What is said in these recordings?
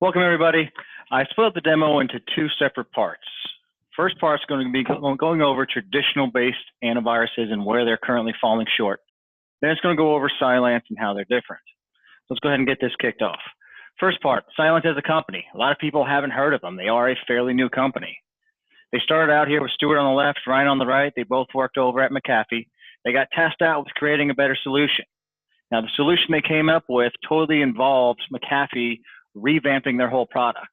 Welcome, everybody. I split the demo into two separate parts. First part's going to be going over traditional-based antiviruses and where they're currently falling short. Then it's going to go over Cylance and how they're different. Let's go ahead and get this kicked off. First part, Cylance as a company. A lot of people haven't heard of them. They are a fairly new company. They started out here with Stuart on the left, Ryan on the right. They both worked over at McAfee. They got tasked out with creating a better solution. Now, the solution they came up with totally involved McAfee revamping their whole product.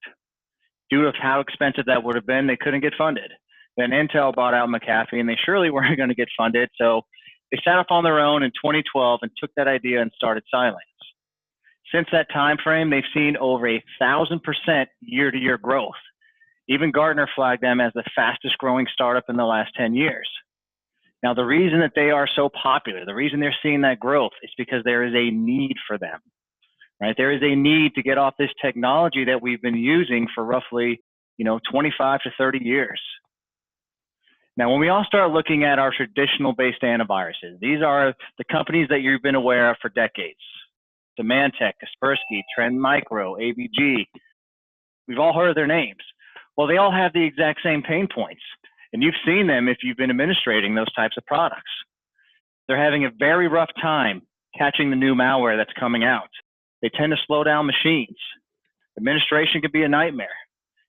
Due to how expensive that would have been, they couldn't get funded. Then Intel bought out McAfee, and they surely weren't going to get funded, so they sat up on their own in 2012 and took that idea and started Cylance. Since that time frame, they've seen over 1,000% year-to-year growth. Even Gartner flagged them as the fastest growing startup in the last 10 years. Now, the reason that they are so popular, the reason they're seeing that growth is because there is a need for them. Right? There is a need to get off this technology that we've been using for roughly, 25 to 30 years. Now, when we all start looking at our traditional-based antiviruses, these are the companies that you've been aware of for decades. Symantec, Kaspersky, Trend Micro, AVG. We've all heard of their names. Well, they all have the exact same pain points, and you've seen them if you've been administrating those types of products. They're having a very rough time catching the new malware that's coming out. They tend to slow down machines. Administration could be a nightmare.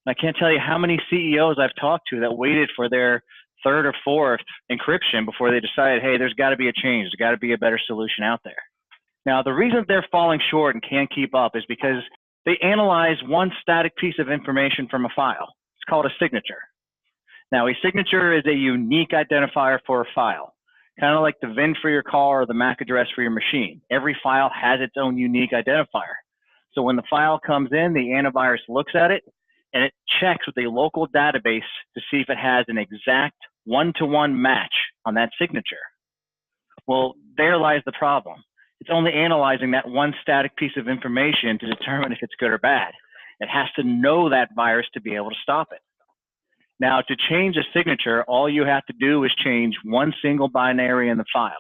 And I can't tell you how many CEOs I've talked to that waited for their third or fourth encryption before they decided, hey, there's got to be a change. There's got to be a better solution out there. Now, the reason they're falling short and can't keep up is because they analyze one static piece of information from a file. It's called a signature. Now, a signature is a unique identifier for a file. Kind of like the VIN for your car or the MAC address for your machine. Every file has its own unique identifier. So when the file comes in, the antivirus looks at it and it checks with a local database to see if it has an exact one-to-one match on that signature. Well, there lies the problem. It's only analyzing that one static piece of information to determine if it's good or bad. It has to know that virus to be able to stop it. Now, to change a signature, all you have to do is change one single binary in the file.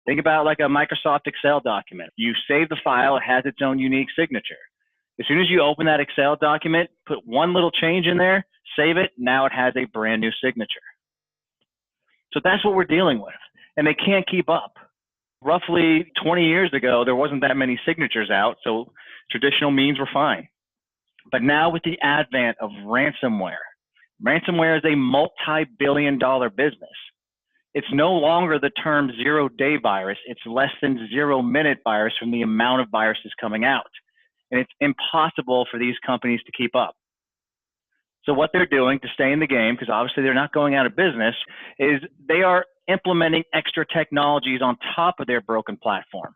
Think about it like a Microsoft Excel document. You save the file, it has its own unique signature. As soon as you open that Excel document, put one little change in there, save it, now it has a brand new signature. So that's what we're dealing with, and they can't keep up. Roughly 20 years ago, there wasn't that many signatures out, so traditional means were fine. But now with the advent of ransomware is a multi-billion-dollar business. It's no longer the term zero-day virus. It's less than zero-minute virus from the amount of viruses coming out. And it's impossible for these companies to keep up. So what they're doing to stay in the game, because obviously they're not going out of business, is they are implementing extra technologies on top of their broken platform.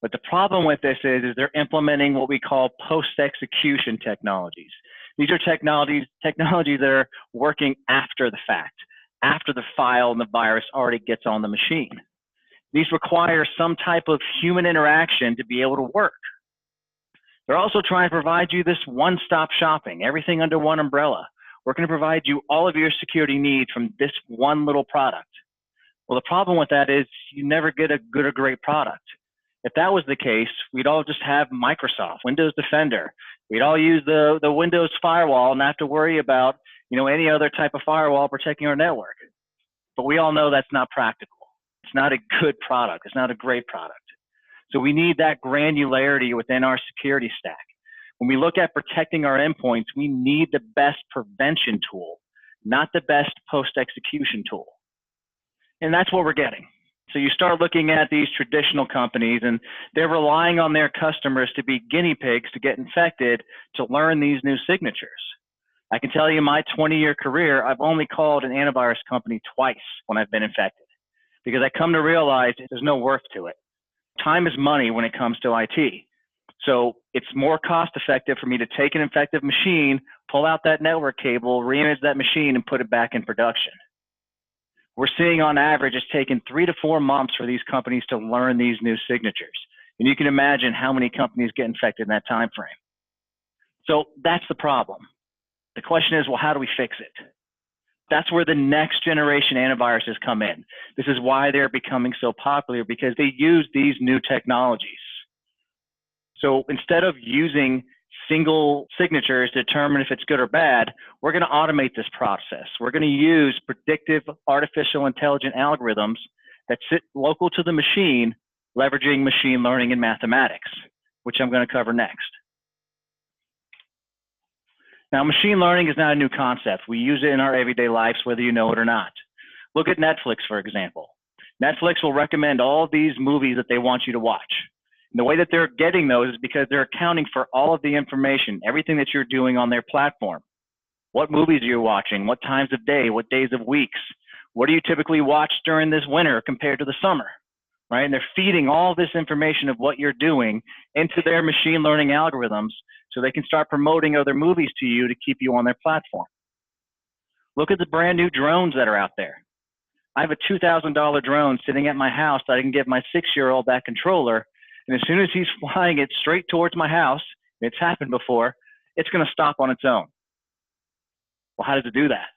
But the problem with this is they're implementing what we call post-execution technologies. These are technologies that are working after the fact, after the file and the virus already gets on the machine. These require some type of human interaction to be able to work. They're also trying to provide you this one-stop shopping, everything under one umbrella. We're going to provide you all of your security needs from this one little product. Well, the problem with that is you never get a good or great product. If that was the case, we'd all just have Microsoft, Windows Defender. We'd all use the Windows firewall and not have to worry about, any other type of firewall protecting our network. But we all know that's not practical. It's not a good product. It's not a great product. So we need that granularity within our security stack. When we look at protecting our endpoints, we need the best prevention tool, not the best post-execution tool. And that's what we're getting. So you start looking at these traditional companies and they're relying on their customers to be guinea pigs to get infected to learn these new signatures. I can tell you in my 20-year career, I've only called an antivirus company twice when I've been infected because I come to realize there's no worth to it. Time is money when it comes to IT. So it's more cost effective for me to take an infected machine, pull out that network cable, reimage that machine and put it back in production. We're seeing on average it's taken 3 to 4 months for these companies to learn these new signatures. And you can imagine how many companies get infected in that time frame. So that's the problem. The question is, well, how do we fix it? That's where the next generation antiviruses come in. This is why they're becoming so popular, because they use these new technologies. So instead of using single signatures to determine if it's good or bad. We're going to automate this process. We're going to use predictive artificial intelligence algorithms that sit local to the machine, leveraging machine learning and mathematics, which I'm going to cover next. Now, machine learning is not a new concept. We use it in our everyday lives, whether you know it or not. Look at Netflix, for example. Netflix will recommend all of these movies that they want you to watch. And the way that they're getting those is because they're accounting for all of the information, everything that you're doing on their platform. What movies are you watching? What times of day? What days of weeks? What do you typically watch during this winter compared to the summer? Right? And they're feeding all this information of what you're doing into their machine learning algorithms so they can start promoting other movies to you to keep you on their platform. Look at the brand new drones that are out there. I have a $2,000 drone sitting at my house that I can give my 6-year-old that controller, and as soon as he's flying it straight towards my house, it's happened before, it's going to stop on its own. Well, how does it do that?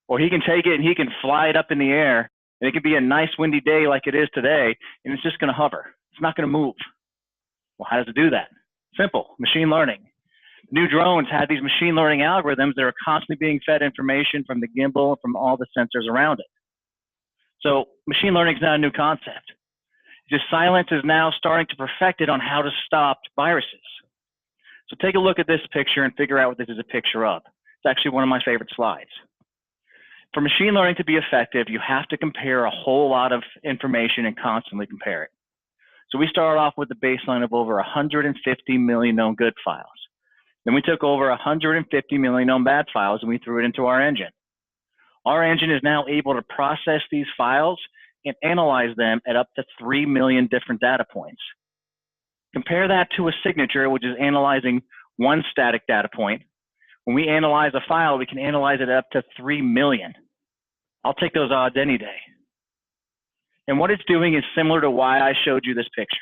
Or he can take it and he can fly it up in the air, and it could be a nice windy day like it is today, and it's just going to hover. It's not going to move. Well, how does it do that? Simple, machine learning. New drones have these machine learning algorithms that are constantly being fed information from the gimbal and from all the sensors around it. So machine learning is not a new concept. Just Cylance is now starting to perfect it on how to stop viruses. So take a look at this picture and figure out what this is a picture of. It's actually one of my favorite slides. For machine learning to be effective, you have to compare a whole lot of information and constantly compare it. So we started off with the baseline of over 150 million known good files. Then we took over 150 million known bad files and we threw it into our engine. Our engine is now able to process these files and analyze them at up to 3 million different data points. Compare that to a signature, which is analyzing one static data point. When we analyze a file, we can analyze it up to 3 million. I'll take those odds any day. And what it's doing is similar to why I showed you this picture.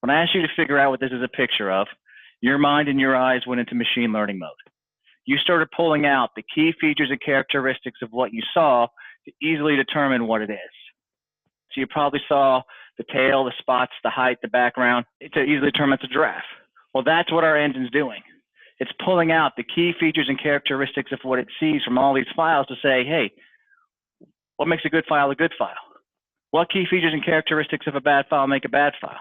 When I asked you to figure out what this is a picture of, your mind and your eyes went into machine learning mode. You started pulling out the key features and characteristics of what you saw to easily determine what it is. So you probably saw the tail, the spots, the height, the background, to easily determine it's a giraffe. Well, that's what our engine's doing. It's pulling out the key features and characteristics of what it sees from all these files to say, hey, what makes a good file a good file? What key features and characteristics of a bad file make a bad file?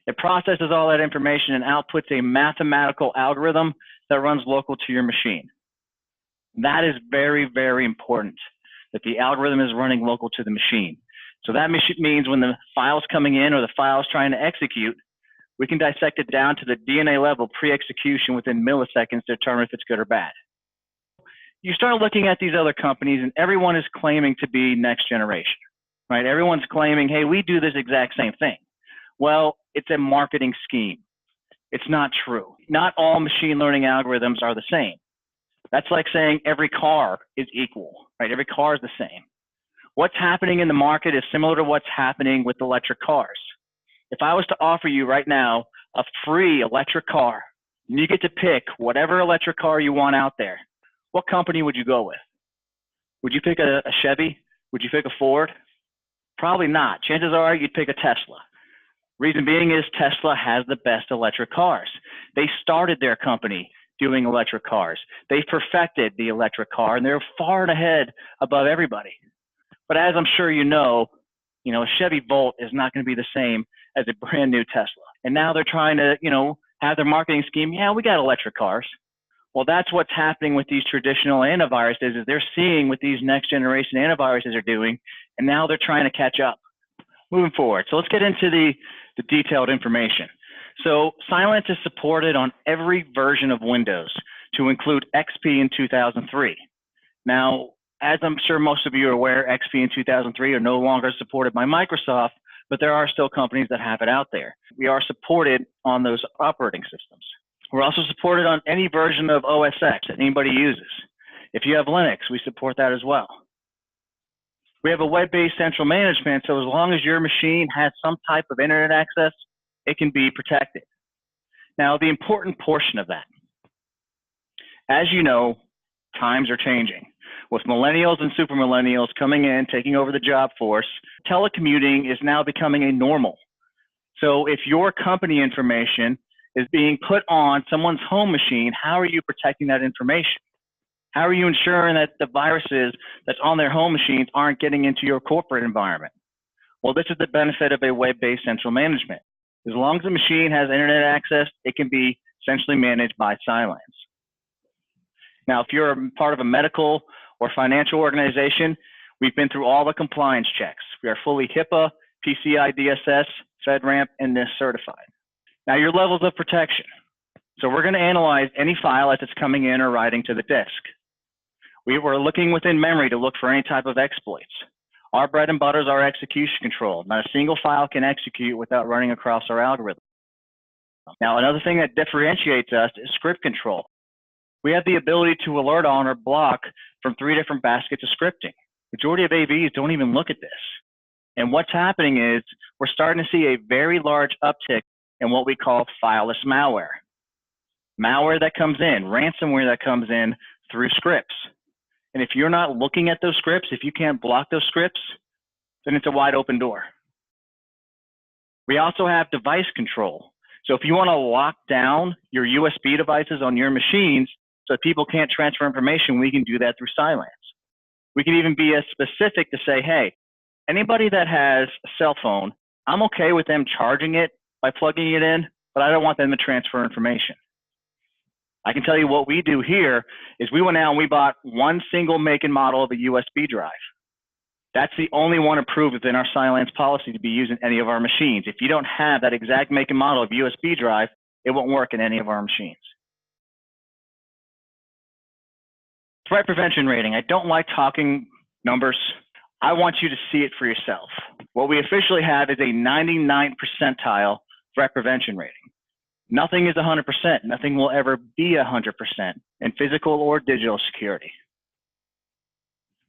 It processes all that information and outputs a mathematical algorithm that runs local to your machine. That is very, very important, that the algorithm is running local to the machine. So that means when the file's coming in or the file's trying to execute, we can dissect it down to the DNA level pre-execution within milliseconds to determine if it's good or bad. You start looking at these other companies and everyone is claiming to be next generation, right? Everyone's claiming, hey, we do this exact same thing. Well, it's a marketing scheme. It's not true. Not all machine learning algorithms are the same. That's like saying every car is equal, right? Every car is the same. What's happening in the market is similar to what's happening with electric cars. If I was to offer you right now a free electric car, and you get to pick whatever electric car you want out there, what company would you go with? Would you pick a Chevy? Would you pick a Ford? Probably not. Chances are you'd pick a Tesla. Reason being is Tesla has the best electric cars. They started their company doing electric cars. They perfected the electric car, and they're far ahead above everybody. But as I'm sure you know, a Chevy Volt is not going to be the same as a brand new Tesla. And now they're trying to, have their marketing scheme. Yeah, we got electric cars. Well, that's what's happening with these traditional antiviruses is they're seeing what these next generation antiviruses are doing, and now they're trying to catch up. Moving forward. So let's get into the detailed information. So Cylance is supported on every version of Windows to include XP in 2003. Now, as I'm sure most of you are aware, XP in 2003 are no longer supported by Microsoft, but there are still companies that have it out there. We are supported on those operating systems. We're also supported on any version of OS X that anybody uses. If you have Linux, we support that as well. We have a web-based central management, so as long as your machine has some type of internet access, it can be protected. Now, the important portion of that. As you know, times are changing. With millennials and super millennials coming in, taking over the job force, telecommuting is now becoming a normal. So if your company information is being put on someone's home machine, how are you protecting that information? How are you ensuring that the viruses that's on their home machines aren't getting into your corporate environment? Well, this is the benefit of a web-based central management. As long as the machine has internet access, it can be centrally managed by Cylance. Now, if you're a part of a medical or financial organization, we've been through all the compliance checks. We are fully HIPAA, PCI DSS, FedRAMP, and NIST certified. Now, your levels of protection. So we're going to analyze any file as it's coming in or writing to the disk. We were looking within memory to look for any type of exploits. Our bread and butter is our execution control. Not a single file can execute without running across our algorithm. Now, another thing that differentiates us is script control. We have the ability to alert on or block from 3 different baskets of scripting. Majority of AVs don't even look at this. And what's happening is we're starting to see a very large uptick in what we call fileless malware. Malware that comes in, ransomware that comes in through scripts. And if you're not looking at those scripts, if you can't block those scripts, then it's a wide open door. We also have device control. So if you want to lock down your USB devices on your machines so that people can't transfer information, we can do that through Cylance. We can even be as specific to say, hey, anybody that has a cell phone, I'm okay with them charging it by plugging it in, but I don't want them to transfer information. I can tell you what we do here is we went out and we bought one single make and model of a USB drive. That's the only one approved within our Cylance policy to be used in any of our machines. If you don't have that exact make and model of USB drive, it won't work in any of our machines. Threat prevention rating. I don't like talking numbers. I want you to see it for yourself. What we officially have is a 99 percentile threat prevention rating. Nothing is 100%. Nothing will ever be 100% in physical or digital security.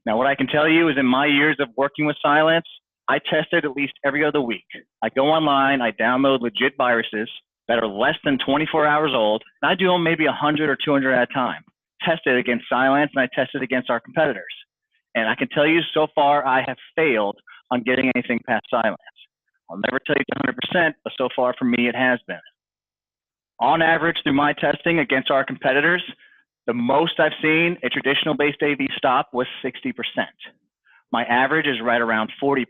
Now, what I can tell you is in my years of working with Cylance, I test it at least every other week. I go online, I download legit viruses that are less than 24 hours old, and I do them maybe 100 or 200 at a time. Test it against Cylance, and I test it against our competitors. And I can tell you so far, I have failed on getting anything past Cylance. I'll never tell you it's 100%, but so far for me, it has been. On average, through my testing against our competitors, the most I've seen a traditional based AV stop was 60%. My average is right around 40%.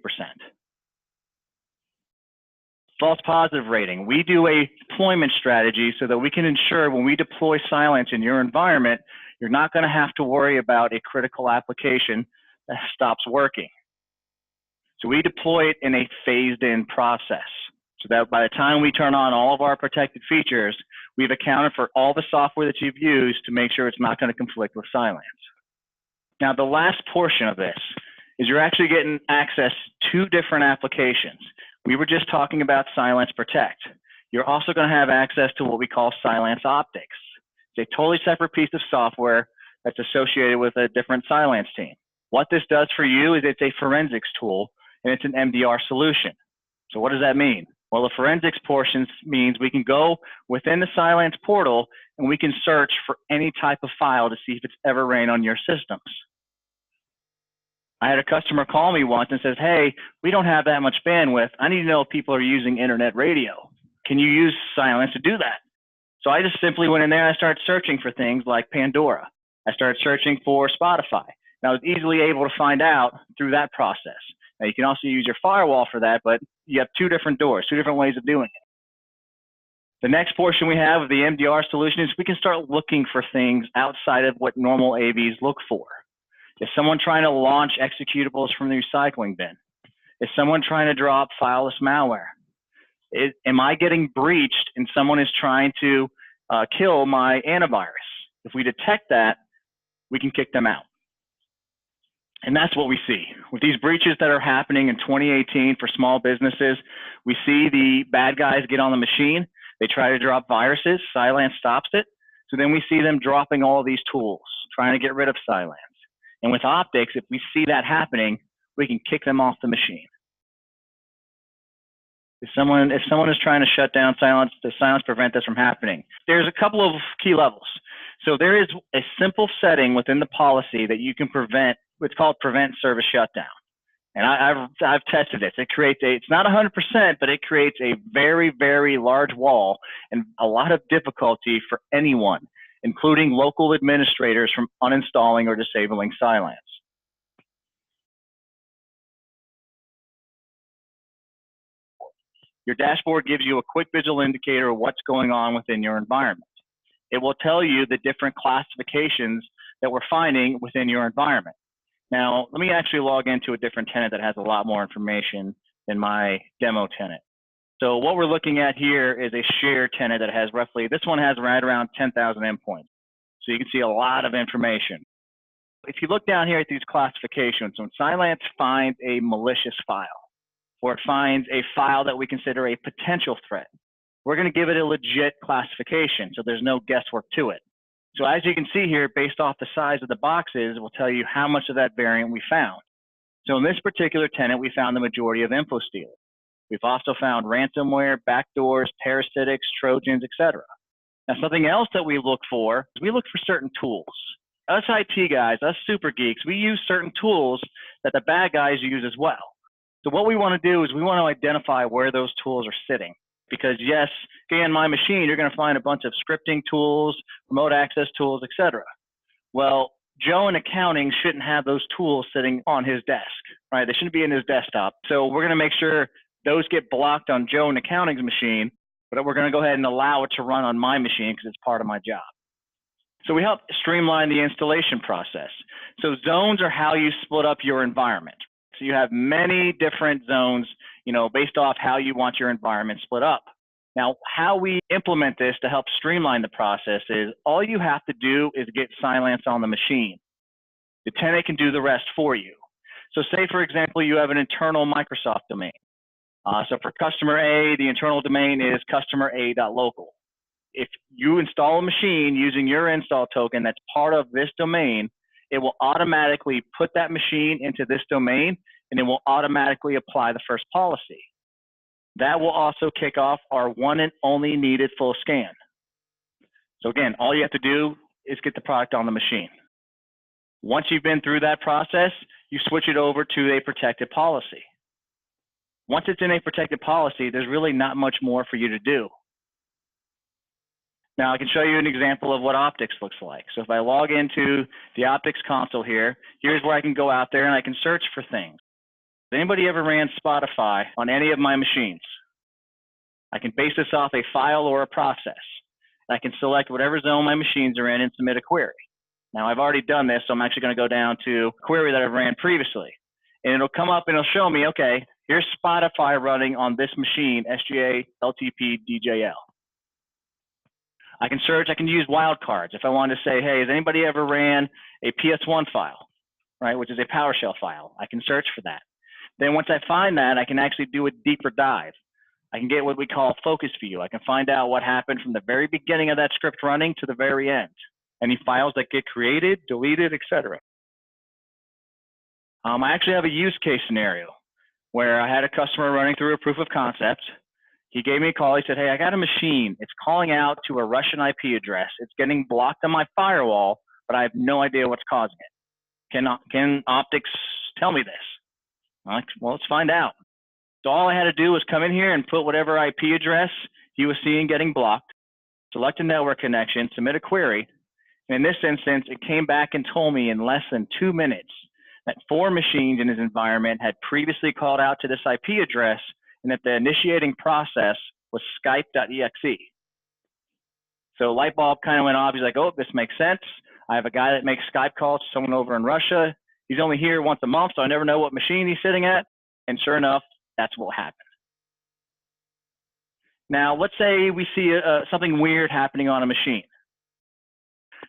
False positive rating. We do a deployment strategy so that we can ensure when we deploy Cylance in your environment, you're not going to have to worry about a critical application that stops working. So we deploy it in a phased in process so that by the time we turn on all of our protected features, we've accounted for all the software that you've used to make sure it's not going to conflict with Cylance. Now, the last portion of this is you're actually getting access to 2 different applications. We were just talking about CylancePROTECT. You're also going to have access to what we call CylanceOptics. It's a totally separate piece of software that's associated with a different Cylance team. What this does for you is it's a forensics tool, and it's an MDR solution. So what does that mean? Well, the forensics portion means we can go within the Cylance portal and we can search for any type of file to see if it's ever ran on your systems. I had a customer call me once and says, hey, we don't have that much bandwidth. I need to know if people are using internet radio. Can you use Cylance to do that? So I just simply went in there and I started searching for things like Pandora. I started searching for Spotify. And I was easily able to find out through that process. Now, you can also use your firewall for that, but you have 2 different doors, 2 different ways of doing it. The next portion we have of the MDR solution is we can start looking for things outside of what normal AVs look for. Is someone trying to launch executables from the recycling bin? Is someone trying to drop fileless malware? Am I getting breached and someone is trying to kill my antivirus? If we detect that, we can kick them out. And that's what we see. With these breaches that are happening in 2018 for small businesses, we see the bad guys get on the machine. They try to drop viruses. Cylance stops it. So then we see them dropping all these tools, trying to get rid of Cylance. And with optics, if we see that happening, we can kick them off the machine. If someone is trying to shut down Cylance, does Cylance prevent this from happening? There's a couple of key levels. So there is a simple setting within the policy that you can prevent. It's called Prevent Service Shutdown. And I've tested this. It creates it's not 100%, but it creates a very, very large wall and a lot of difficulty for anyone, including local administrators, from uninstalling or disabling Cylance. Your dashboard gives you a quick visual indicator of what's going on within your environment. It will tell you the different classifications that we're finding within your environment. Now, let me actually log into a different tenant that has a lot more information than my demo tenant. So what we're looking at here is a shared tenant that has roughly, this one has right around 10,000 endpoints. So you can see a lot of information. If you look down here at these classifications, when Cylance finds a malicious file, or it finds a file that we consider a potential threat, we're going to give it a legit classification, so there's no guesswork to it. So as you can see here, based off the size of the boxes, it will tell you how much of that variant we found. So in this particular tenant, we found the majority of info stealing. We've also found ransomware, backdoors, parasitics, Trojans, etc. Now, something else that we look for is we look for certain tools. Us IT guys, us super geeks, we use certain tools that the bad guys use as well. So what we want to do is we want to identify where those tools are sitting. Because yes, scan my machine, you're going to find a bunch of scripting tools, remote access tools, etc. Well, Joe in accounting shouldn't have those tools sitting on his desk, right? They shouldn't be in his desktop. So we're going to make sure those get blocked on Joe in accounting's machine, but we're going to go ahead and allow it to run on my machine because it's part of my job. So we help streamline the installation process. So zones are how you split up your environment. So you have many different zones, based off how you want your environment split up. Now, how we implement this to help streamline the process is all you have to do is get Cylance on the machine. The tenant can do the rest for you. So say, for example, you have an internal Microsoft domain. So for customer A, the internal domain is customer.a.local. If you install a machine using your install token that's part of this domain, it will automatically put that machine into this domain, and it will automatically apply the first policy. That will also kick off our one and only needed full scan. So again, all you have to do is get the product on the machine. Once you've been through that process, you switch it over to a protected policy. Once it's in a protected policy, there's really not much more for you to do. Now I can show you an example of what Optics looks like. So if I log into the Optics console here, here's where I can go out there and I can search for things. Has anybody ever ran Spotify on any of my machines? I can base this off a file or a process. I can select whatever zone my machines are in and submit a query. Now I've already done this, so I'm actually going to go down to a query that I've ran previously. And it'll come up and it'll show me, okay, here's Spotify running on this machine, SGA, LTP, DJL. I can search, I can use wildcards. If I wanted to say, hey, has anybody ever ran a PS1 file, right, which is a PowerShell file? I can search for that. Then once I find that, I can actually do a deeper dive. I can get what we call focus view. I can find out what happened from the very beginning of that script running to the very end. Any files that get created, deleted, etc. I actually have a use case scenario where I had a customer running through a proof of concept. He gave me a call. He said, hey, I got a machine. It's calling out to a Russian IP address. It's getting blocked on my firewall, but I have no idea what's causing it. Can Optics tell me this? Well, let's find out. So all I had to do was come in here and put whatever IP address he was seeing getting blocked, select a network connection, submit a query. And in this instance, it came back and told me in less than 2 minutes that 4 machines in his environment had previously called out to this IP address and that the initiating process was Skype.exe. So light bulb kind of went off. He's like, oh, this makes sense. I have a guy that makes Skype calls to someone over in Russia. He's only here once a month, so I never know what machine he's sitting at. And sure enough, that's what happened. Now, let's say we see something weird happening on a machine.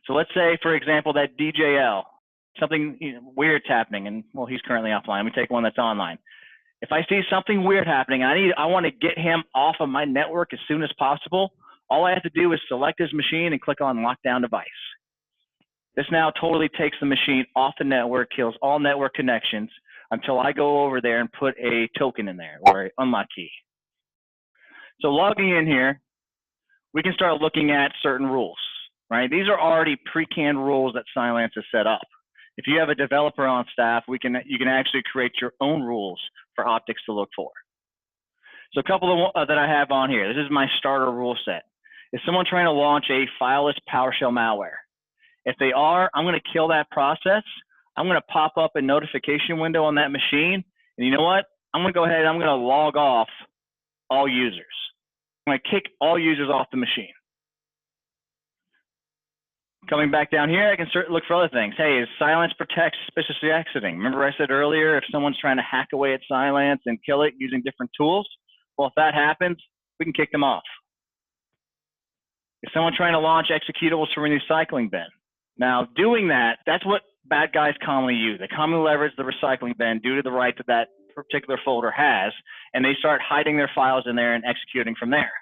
So let's say, for example, that DJL, something weird's happening, and well, he's currently offline. Let me take one that's online. If I see something weird happening, I want to get him off of my network as soon as possible. All I have to do is select his machine and click on Lockdown Device. This now totally takes the machine off the network, kills all network connections until I go over there and put a token in there or an unlock key. So logging in here, we can start looking at certain rules, right? These are already pre-canned rules that Cylance has set up. If you have a developer on staff, you can actually create your own rules for optics to look for. So a couple of that I have on here. This is my starter rule set. Is someone trying to launch a fileless PowerShell malware? If they are, I'm going to kill that process. I'm going to pop up a notification window on that machine. And you know what? I'm going to go ahead and I'm going to log off all users. I'm going to kick all users off the machine. Coming back down here, I can look for other things. Hey, is CylancePROTECT suspiciously exiting? Remember I said earlier, if someone's trying to hack away at Cylance and kill it using different tools, well, if that happens, we can kick them off. Is someone trying to launch executables from a recycling bin? Now, doing that, that's what bad guys commonly use. They commonly leverage the recycling bin due to the right that that particular folder has, and they start hiding their files in there and executing from there.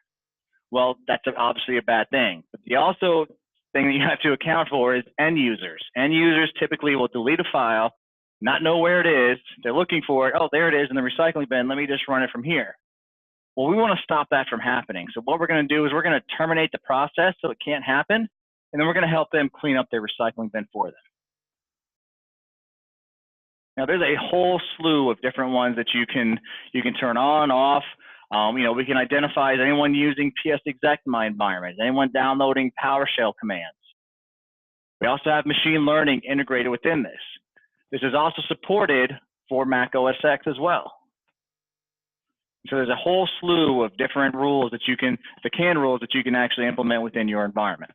Well, that's obviously a bad thing. But the also thing that you have to account for is end users. End users typically will delete a file, not know where it is. They're looking for it. Oh, there it is in the recycling bin. Let me just run it from here. Well, we want to stop that from happening. So what we're going to do is we're going to terminate the process so it can't happen, and then we're going to help them clean up their recycling bin for them. Now, there's a whole slew of different ones that you can turn on, off. We can identify is anyone using PostExecution in my environment, is anyone downloading PowerShell commands. We also have machine learning integrated within this. This is also supported for Mac OS X as well. So there's a whole slew of different rules that you can, the CAN rules that you can actually implement within your environment.